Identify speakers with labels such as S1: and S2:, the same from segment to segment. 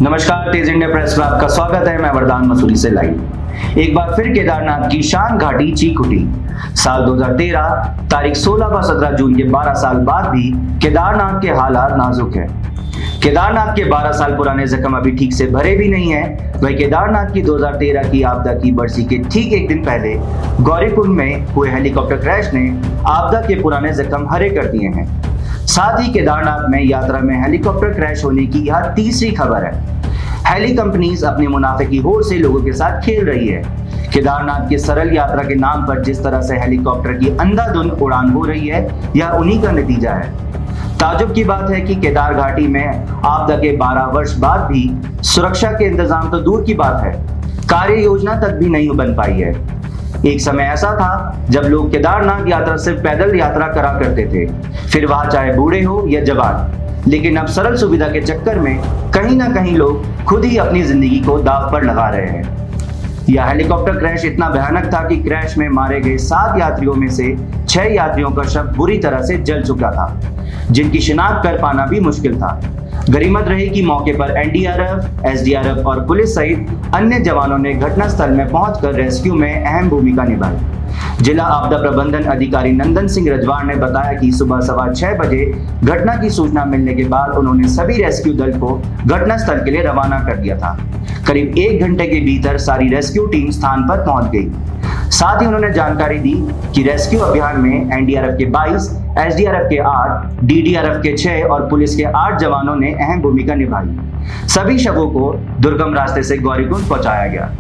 S1: नमस्कार, तेज India press में आपका स्वागत है। मैं वरदान मसूरी से लाइव। एक बार फिर केदारनाथ की शान घाटी चीख उठी। साल 2013 तारीख 16 व 17 जून के 12 साल बाद भी केदारनाथ के हालात नाजुक हैं। केदारनाथ के 12 साल पुराने जख्म अभी ठीक से भरे भी नहीं है। वही केदारनाथ की 2013 की आपदा की बरसी के ठीक एक दिन पहले गौरीकुंड में हुए हेलीकॉप्टर क्रैश ने आपदा के पुराने जख्म हरे कर दिए हैं। साथ ही केदारनाथ में यात्रा में हेलीकॉप्टर क्रैश होने की यह तीसरी खबर है। हेली कंपनीज अपने मुनाफे की होड़ से लोगों के साथ खेल रही है। केदारनाथ की सरल यात्रा के नाम पर जिस तरह से हेलीकॉप्टर की अंधाधुंध उड़ान हो रही है, यह उन्हीं का नतीजा है। ताजुब की बात है कि केदार घाटी में आपदा के 12 वर्ष बाद भी सुरक्षा के इंतजाम तो दूर की बात है, कार्य योजना तक भी नहीं बन पाई है। एक समय ऐसा था जब लोग केदारनाथ यात्रा सिर्फ पैदल यात्रा करा करते थे, फिर वहां चाहे बूढ़े हो या जवान। लेकिन अब सरल सुविधा के चक्कर में कहीं ना कहीं लोग खुद ही अपनी जिंदगी को दांव पर लगा रहे हैं। यह हेलीकॉप्टर क्रैश इतना भयानक था कि क्रैश में मारे गए 7 यात्रियों में से 6 यात्रियों का शव बुरी तरह से जल चुका था, जिनकी शिनाख्त कर पाना भी मुश्किल था। गनीमत रही कि मौके पर एनडीआरएफ, एसडीआरएफ और पुलिस सहित अन्य जवानों ने घटनास्थल में पहुंचकर रेस्क्यू में अहम भूमिका निभाई। जिला आपदा प्रबंधन अधिकारी नंदन सिंह रजवाड़ ने बताया कि सुबह 6:15 बजे घटना की सूचना मिलने के बाद उन्होंने सभी रेस्क्यू दल को घटनास्थल के लिए रवाना कर दिया था। करीब 1 घंटे के भीतर सारी रेस्क्यू टीम स्थान पर पहुंच गई। साथ ही उन्होंने जानकारी दी कि रेस्क्यू अभियान में एनडीआरएफ के 22, एसडीआरएफ के 8, डीडीआरएफ के 6 और पुलिस के 8 जवानों ने अहम भूमिका निभाई। सभी शवों को दुर्गम रास्ते से गौरीकुंड पहुंचाया गया।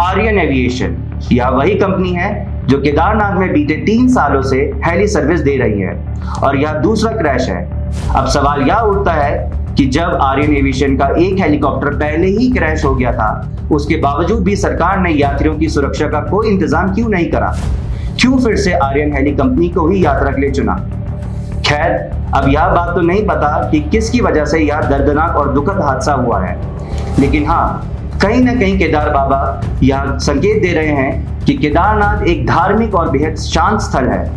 S1: आर्यन एविएशन, यह वही कंपनी है जो केदारनाथ में बीते 3 सालों से हेली सर्विस दे रही है और यह दूसरा क्रैश है। अब सवाल यह उठता है कि जब आर्यन एविएशन का एक हेलीकॉप्टर पहले ही क्रैश हो गया था, उसके बावजूद भी सरकार ने यात्रियों की सुरक्षा का कोई इंतजाम क्यों नहीं करा? क्यों फिर से आर्यन हेली कंपनी को ही यात्रा के लिए चुना? खैर, अब यह बात तो नहीं पता कि किसकी वजह से यह दर्दनाक और दुखद हादसा हुआ है, लेकिन हाँ, कहीं ना कहीं केदार बाबा यह संकेत दे रहे हैं कि केदारनाथ एक धार्मिक और बेहद शांत स्थल है,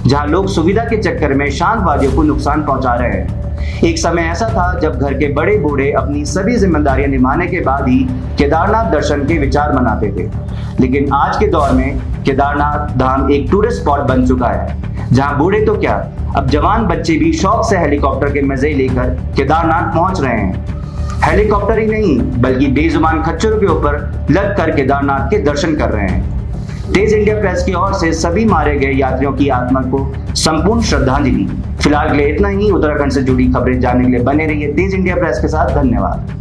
S1: जहां लोग सुविधा के चक्कर में शांतवादियों को नुकसान पहुंचा रहे हैं। एक समय ऐसा था जब घर के बड़े बूढ़े अपनी सभी जिम्मेदारियां निभाने के बाद ही केदारनाथ दर्शन के विचार मनाते थे, लेकिन आज के दौर में केदारनाथ धाम एक टूरिस्ट स्पॉट बन चुका है, जहां बूढ़े तो क्या, अब जवान बच्चे भी शौक से हेलीकॉप्टर के मजे लेकर केदारनाथ पहुंच रहे हैं। हेलीकॉप्टर ही नहीं बल्कि बेजुबान खच्चरों के ऊपर लग कर केदारनाथ के दर्शन कर रहे हैं। तेज इंडिया प्रेस की ओर से सभी मारे गए यात्रियों की आत्मा को संपूर्ण श्रद्धांजलि। फिलहाल के लिए इतना ही। उत्तराखंड से जुड़ी खबरें जानने के लिए बने रहिए तेज इंडिया प्रेस के साथ। धन्यवाद।